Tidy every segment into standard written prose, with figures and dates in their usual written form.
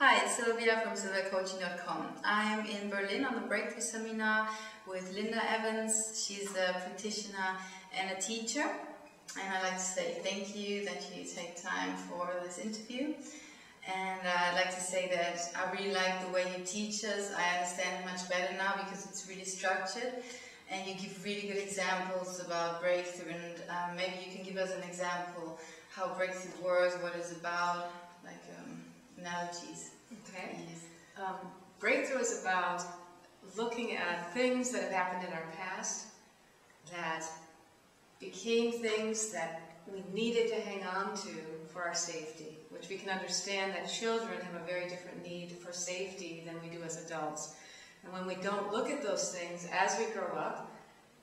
Hi, it's Sylvia from SylviaCoaching.com. I'm in Berlin on the Breakthrough Seminar with Linda Evans. She's a practitioner and a teacher. And I'd like to say thank you that you take time for this interview. And I'd like to say that I really like the way you teach us. I understand it much better now because it's really structured. And you give really good examples about breakthrough. And maybe you can give us an example how breakthrough works, what it's about, like analogies. Okay. Breakthrough is about looking at things that have happened in our past that became things that we needed to hang on to for our safety, which we can understand that children have a very different need for safety than we do as adults. And when we don't look at those things as we grow up,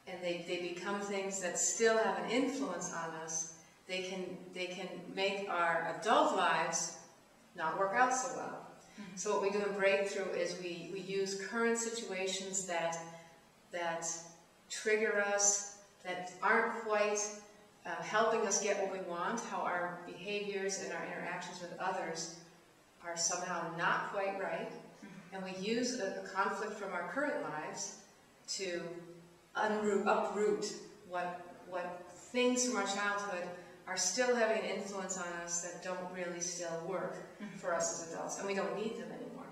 and they become things that still have an influence on us, they can make our adult lives not work out so well. Mm-hmm. So what we do in Breakthrough is we use current situations that trigger us, that aren't quite helping us get what we want, how our behaviors and our interactions with others are somehow not quite right. Mm-hmm. And we use a conflict from our current lives to uproot what things from our childhood are still having an influence on us that don't really still work for us as adults, and we don't need them anymore.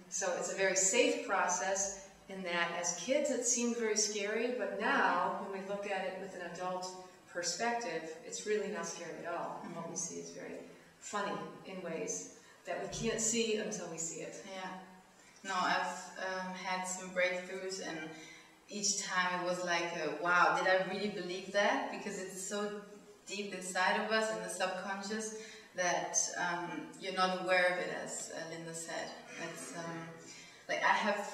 So it's a very safe process in that as kids it seemed very scary, but now when we look at it with an adult perspective, it's really not scary at all. And what we see is very funny in ways that we can't see until we see it. Yeah. No, I've had some breakthroughs, and each time it was like, wow, did I really believe that? Because it's so deep inside of us in the subconscious that you're not aware of it, as Linda said. It's like I have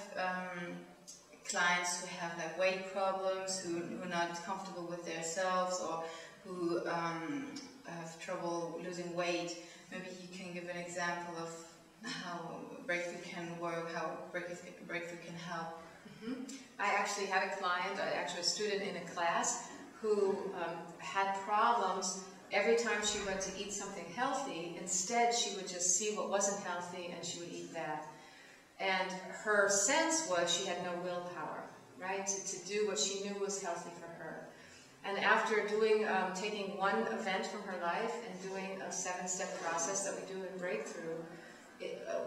clients who have like weight problems, who are not comfortable with themselves, or who have trouble losing weight. Maybe you can give an example of how breakthrough can work, how breakthrough can help. Mm-hmm. I actually had a client, actually a student in a class, who had problems every time she went to eat something healthy. Instead, she would just see what wasn't healthy and she would eat that. And her sense was she had no willpower, right, to do what she knew was healthy for her. And after doing, taking one event from her life and doing a 7-step process that we do in Breakthrough,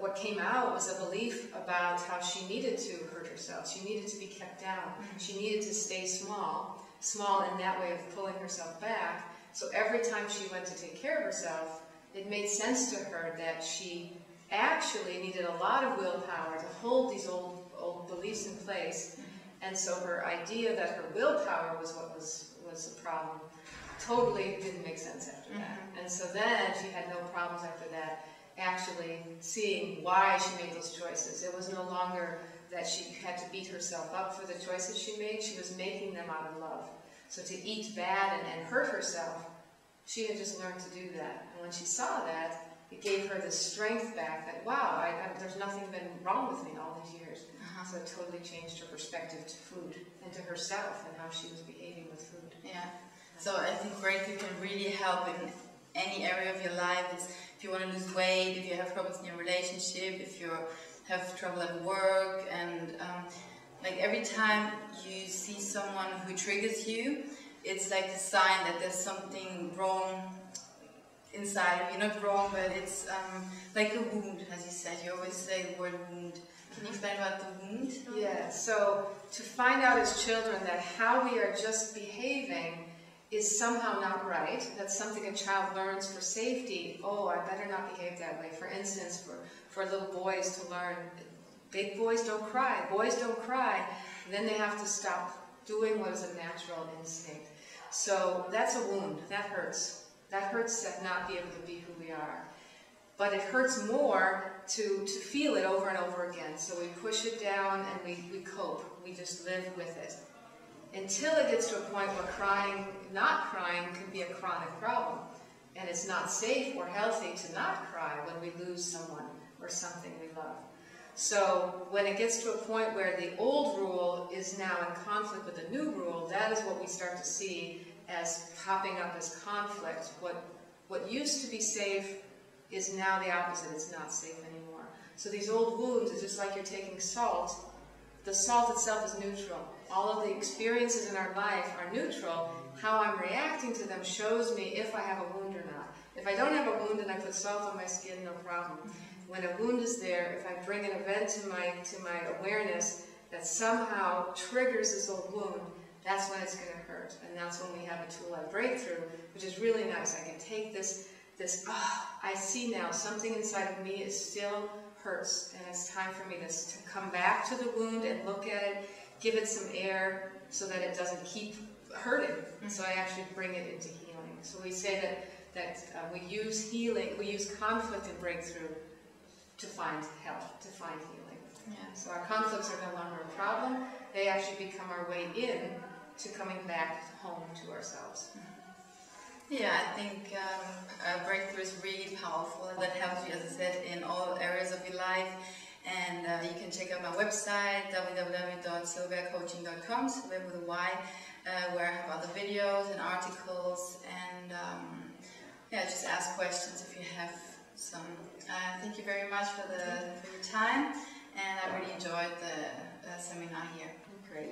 what came out was a belief about how she needed to hurt herself. She needed to be kept down. She needed to stay small in that way of pulling herself back. So every time she went to take care of herself, it made sense to her that she actually needed a lot of willpower to hold these old beliefs in place. And so her idea that her willpower was what was the problem totally didn't make sense after that. And so then she had no problems after that actually seeing why she made those choices. It was no longer that she had to beat herself up for the choices she made. She was making them out of love. So to eat bad and hurt herself, she had just learned to do that. And when she saw that, it gave her the strength back that, wow, there's nothing been wrong with me all these years. So it totally changed her perspective to food and to herself and how she was behaving with food. Yeah. So I think breakthrough can really help in any area of your life. It's, if you want to lose weight, if you have problems in your relationship, if you have trouble at work, and like every time you see someone who triggers you, it's like a sign that there's something wrong inside of you. Not wrong, but it's like a wound, as you said. You always say the word wound. Can you explain about the wound? Yeah, so to find out as children that how we are just behaving is somehow not right, that's something a child learns for safety. Oh, I better not behave that way. For instance, for little boys to learn, big boys don't cry, boys don't cry. And then they have to stop doing what is a natural instinct. So that's a wound. That hurts. That hurts to not be able to be who we are. But it hurts more to feel it over and over again. So we push it down and we cope. We just live with it. Until it gets to a point where not crying can be a chronic problem. And it's not safe or healthy to not cry when we lose someone or something we love. So when it gets to a point where the old rule is now in conflict with the new rule, that is what we start to see as popping up as conflict. What used to be safe is now the opposite. It's not safe anymore. So these old wounds is just like you're taking salt. The salt itself is neutral. All of the experiences in our life are neutral. How I'm reacting to them shows me if I have a wound or not. If I don't have a wound and I put salt on my skin, no problem. When a wound is there, if I bring an event to my awareness that somehow triggers this old wound, that's when it's going to hurt. And that's when we have a tool like Breakthrough, which is really nice. I can take this I see now something inside of me is still hurts, and it's time for me to come back to the wound and look at it, give it some air so that it doesn't keep hurting. So I actually bring it into healing. So we say that we use healing, we use conflict and breakthrough to find health, to find healing. Yeah. So our conflicts are no longer a problem. They actually become our way in to coming back home to ourselves. Yeah, I think Breakthrough is really powerful. That helps you, as I said, in all areas of your life. And you can check out my website, www.sylviacoaching.com, Sylvia with a Y, where I have other videos and articles. And yeah, just ask questions if you have some. Thank you very much for your time. And I really enjoyed the seminar here. Great.